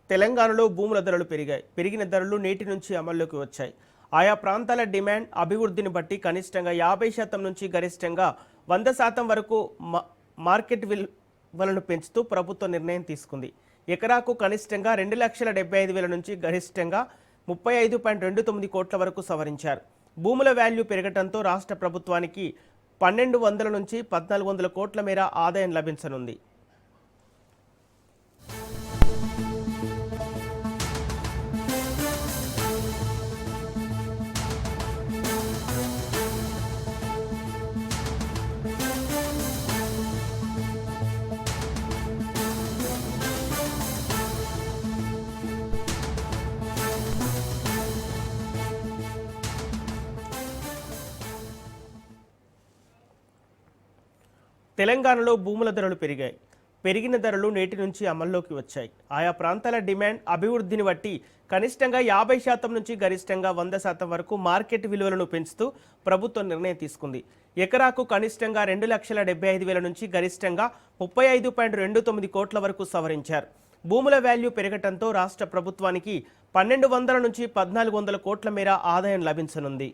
తెలంగాణలో భూముల ధరలు పెరిగాయి. పెరిగిన ధరలు నేటి నుంచి అమల్లోకి వచ్చాయి. ఆయా ప్రాంతాల డిమాండ్ అభివృద్ధిని బట్టి కనిష్టంగా 50% నుంచి గరిష్టంగా 100% వరకు మార్కెట్ విలువలను పెంచుతూ ప్రభుత్వం నిర్ణయం తీసుకుంది. ఎకరాకు కనిష్టంగా 2,75,000 నుంచి గరిష్టంగా 35.29 కోట్ల వరకు సవరించారు. భూముల వాల్యూ పెరగడంతో రాష్ట్ర ప్రభుత్వానికి 1,200 నుంచి 1,400 కోట్ల మేర ఆదాయం లభించనుంది. తెలంగాణలో భూముల ధరలు పెరిగాయి. పెరిగిన ధరలు నేటి నుంచి అమల్లోకి వచ్చాయి. ఆయా ప్రాంతాల డిమాండ్ అభివృద్ధిని బట్టి కనిష్టంగా 50% నుంచి గరిష్టంగా 100% వరకు మార్కెట్ విలువలను పెంచుతూ ప్రభుత్వం నిర్ణయం తీసుకుంది. ఎకరాకు కనిష్టంగా 2,75,000 నుంచి గరిష్టంగా 35.29 కోట్ల వరకు సవరించారు. భూముల వాల్యూ పెరగడంతో రాష్ట్ర ప్రభుత్వానికి 1,200 నుంచి 1,400 కోట్ల మేర ఆదాయం లభించనుంది.